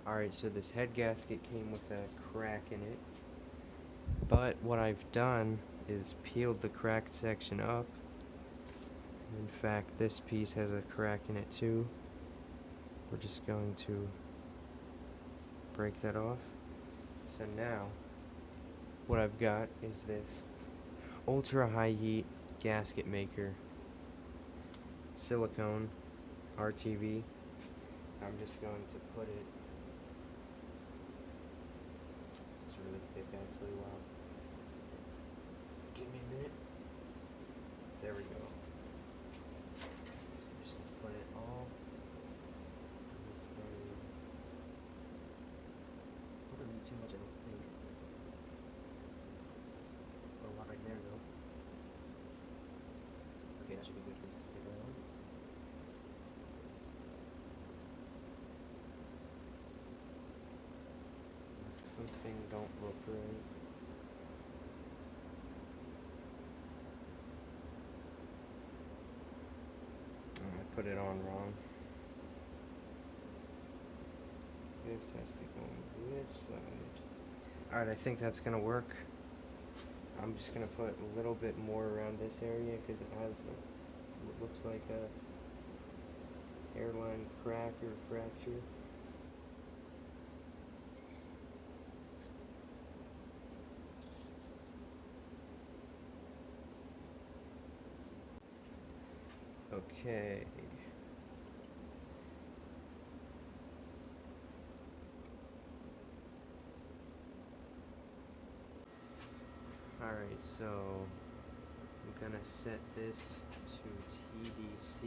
Alright, so this head gasket came with a crack in it, but what I've done is peeled the cracked section up. In fact, this piece has a crack in it too. We're just going to break that off. So now, what I've got is this ultra high heat gasket maker, silicone, RTV. I'm just going to put it, this is really thick actually, wow. Give me a minute. There we go. So I'm just going to put it all in this area. Wouldn't be too much, I don't think. Put a lot right there though. Okay, that should be good. Just stick it on. Something don't look right. I put it on wrong. This has to go on this side. Alright, I think that's gonna work. I'm just gonna put a little bit more around this area because it has what looks like a hairline crack or fracture. Okay. Alright, so I'm gonna set this to TDC.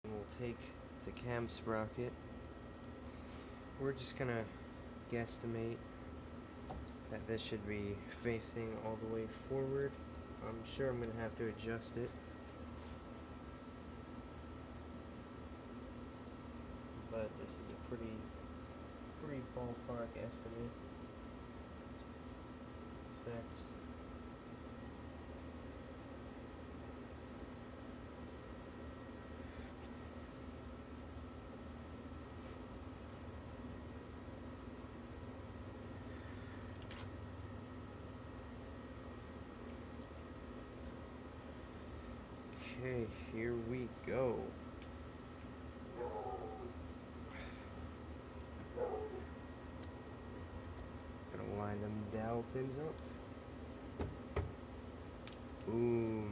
And we'll take the cam sprocket. We're just gonna guesstimate that this should be facing all the way forward. I'm sure I'm gonna have to adjust it, but this is a pretty ballpark estimate. In fact, okay, here we go. Gonna line them dowel pins up. Boom.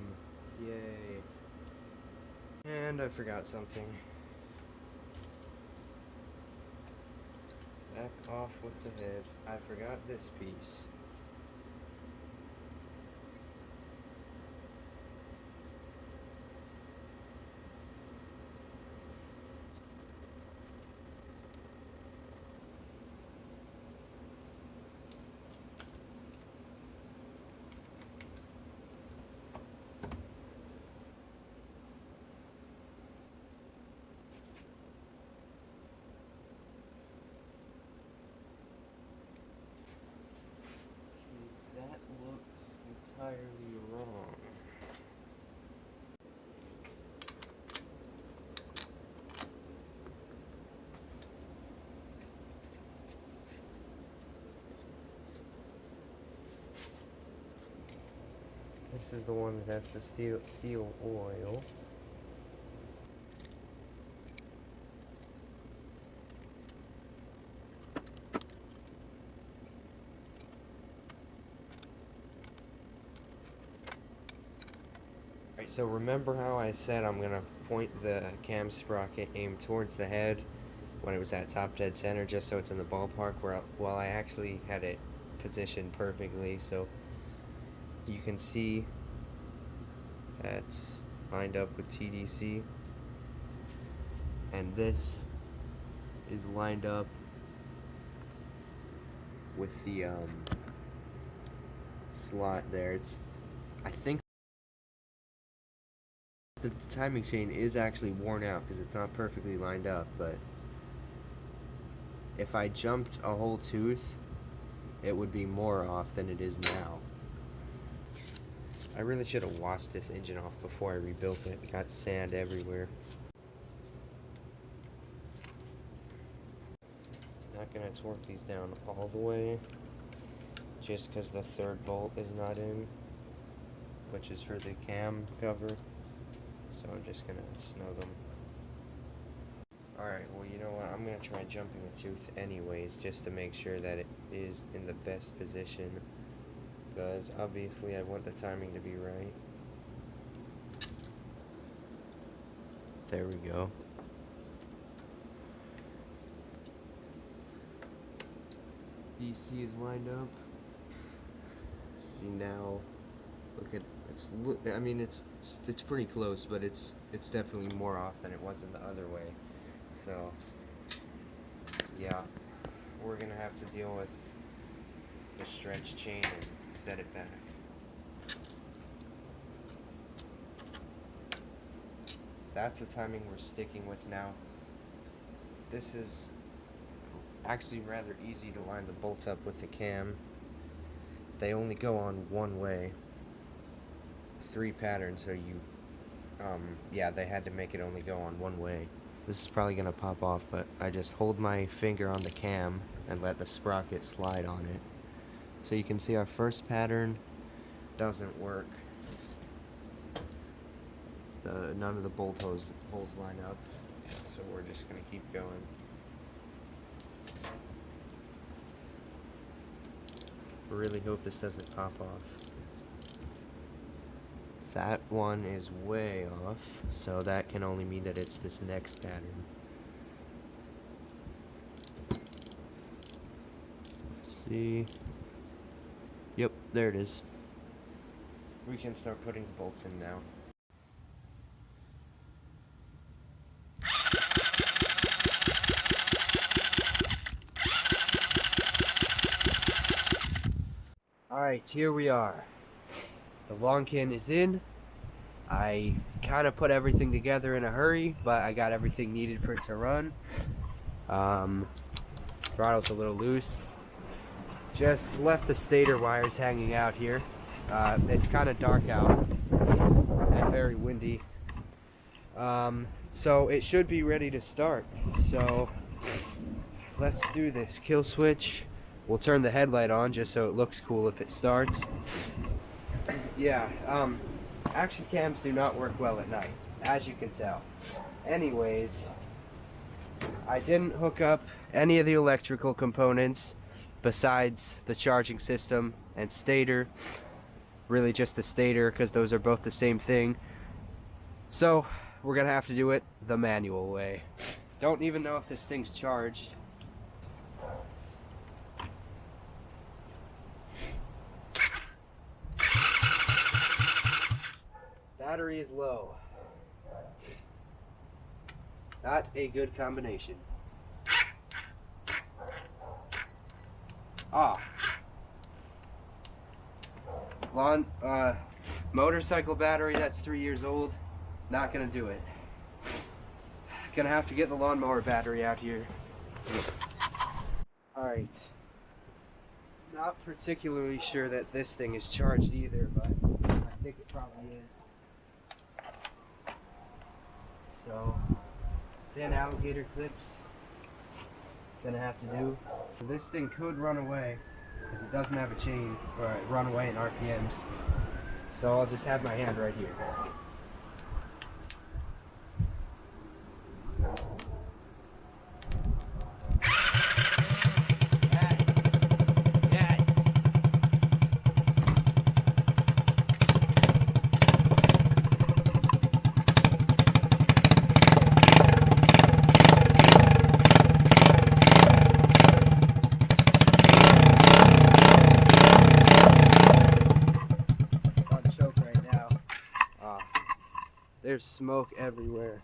Yay. And I forgot something. Back off with the head. I forgot this piece. That looks entirely wrong. This is the one that has the seal oil. Alright, so remember how I said I'm gonna point the cam sprocket aim towards the head when it was at top dead center just so it's in the ballpark well I actually had it positioned perfectly, so you can see that's lined up with TDC, and this is lined up with the slot there. I think the timing chain is actually worn out because it's not perfectly lined up, but if I jumped a whole tooth, it would be more off than it is now. I really should have washed this engine off before I rebuilt it. It got sand everywhere. Not gonna torque these down all the way, just because the third bolt is not in, which is for the cam cover. So I'm just gonna snug them. Alright, well, you know what? I'm gonna try jumping a tooth anyways, just to make sure that it is in the best position. Because obviously I want the timing to be right. There we go. DC is lined up. See now, look at I mean it's pretty close, but it's definitely more off than it was in the other way. So yeah, we're gonna have to deal with the stretch chain and set it back. That's the timing we're sticking with now. This is actually rather easy to line the bolts up with the cam. They only go on one way. 3 patterns, so you yeah, they had to make it only go on one way. This is probably gonna pop off, but I just hold my finger on the cam and let the sprocket slide on it. So you can see our first pattern doesn't work. None of the bolt holes line up, so we're just gonna keep going. Really hope this doesn't pop off. That one is way off, so that can only mean that it's this next pattern. Let's see. Yep, there it is. We can start putting the bolts in now. Alright, here we are. The Lonkin is in. I kind of put everything together in a hurry, but I got everything needed for it to run. Throttle's a little loose. Just left the stator wires hanging out here. It's kind of dark out and very windy. So it should be ready to start. So let's do this. Kill switch. We'll turn the headlight on just so it looks cool if it starts. Yeah, action cams do not work well at night, as you can tell. Anyways, I didn't hook up any of the electrical components besides the charging system and stator. Really just the stator, because those are both the same thing. So we're gonna have to do it the manual way. Don't even know if this thing's charged. Battery is low. Not a good combination. Motorcycle battery that's 3 years old. Not gonna do it. Gonna have to get the lawnmower battery out here. Alright. Not particularly sure that this thing is charged either, but I think it probably is. So, thin alligator clips, gonna have to do. This thing could run away, because it doesn't have a chain, or run away in RPMs. So I'll just have my hand right here. There's smoke everywhere.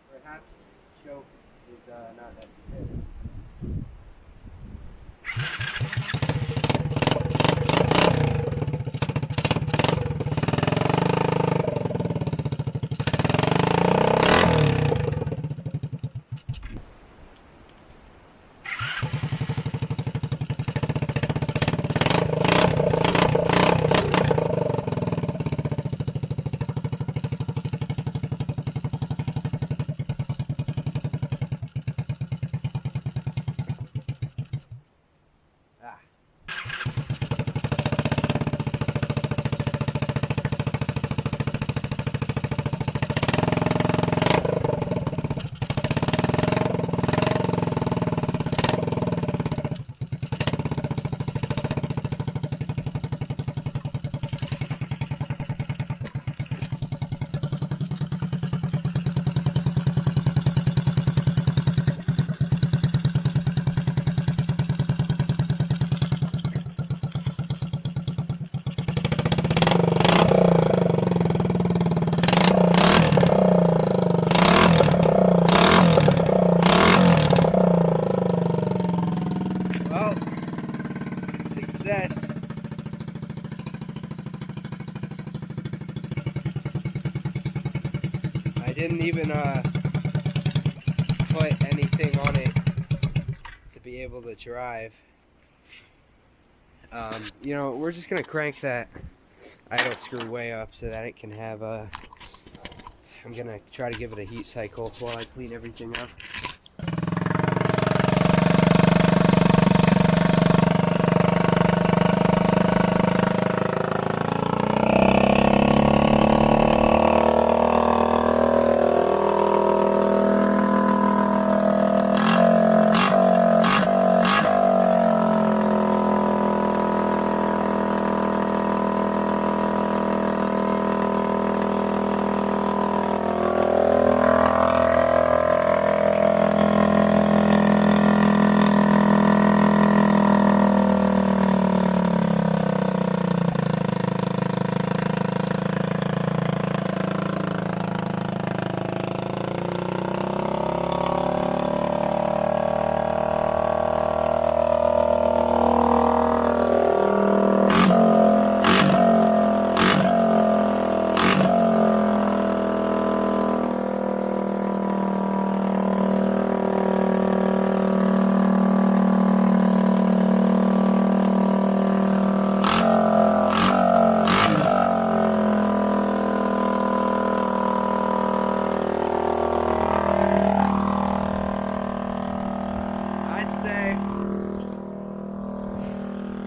Perhaps choke is not necessary. didn't even put anything on it to be able to drive. You know, we're just gonna crank that idle screw way up so that it can have a... I'm gonna try to give it a heat cycle while I clean everything up.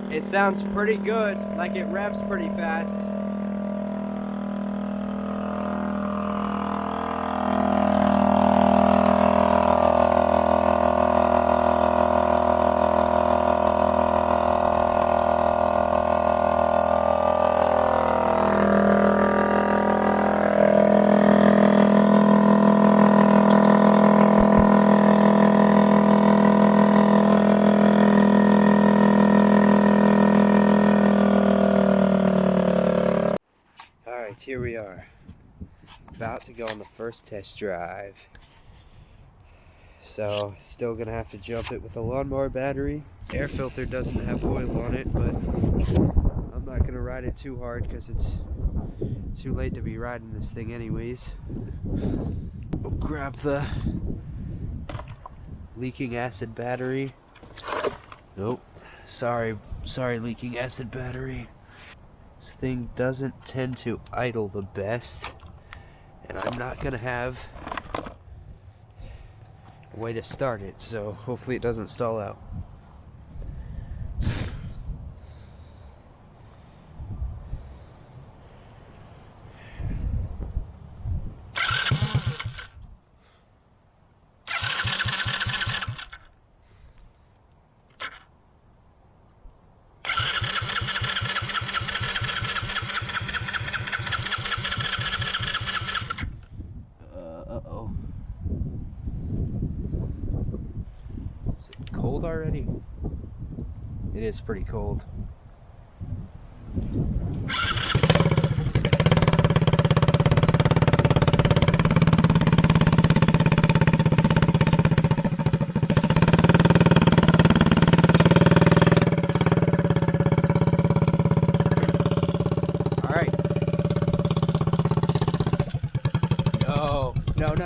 It sounds pretty good, like it revs pretty fast. Here we are, about to go on the first test drive. So, still gonna have to jump it with a lawnmower battery. Air filter doesn't have oil on it, but I'm not gonna ride it too hard because it's too late to be riding this thing anyways. We'll grab the leaking acid battery. Nope, sorry leaking acid battery. This thing doesn't tend to idle the best, and I'm not gonna have a way to start it, so hopefully it doesn't stall out. Uh-oh. Is it cold already? It is pretty cold.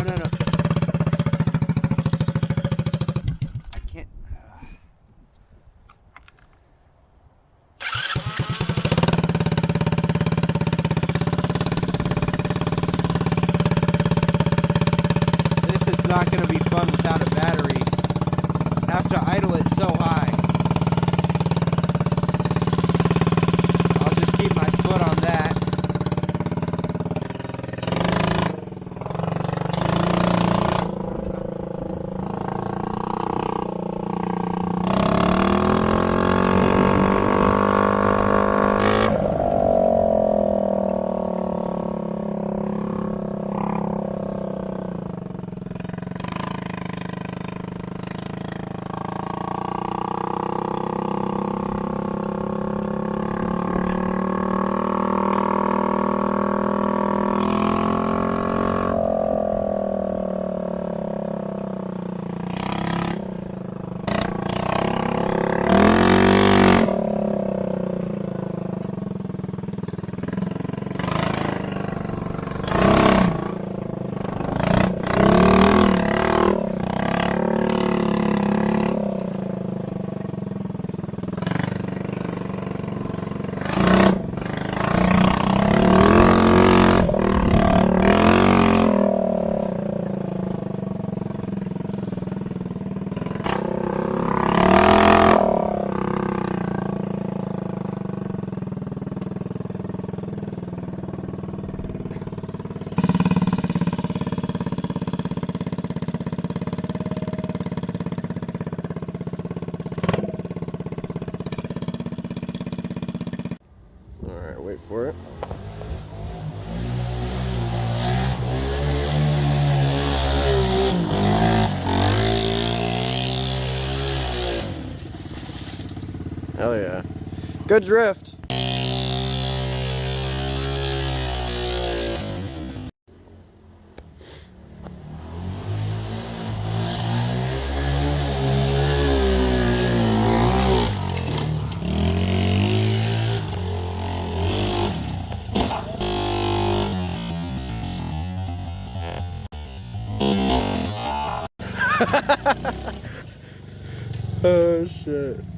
No. I can't. This is not going to be fun without a battery. I have to idle it so high. I'll just keep my foot on that. Hell yeah. Good drift. Oh shit.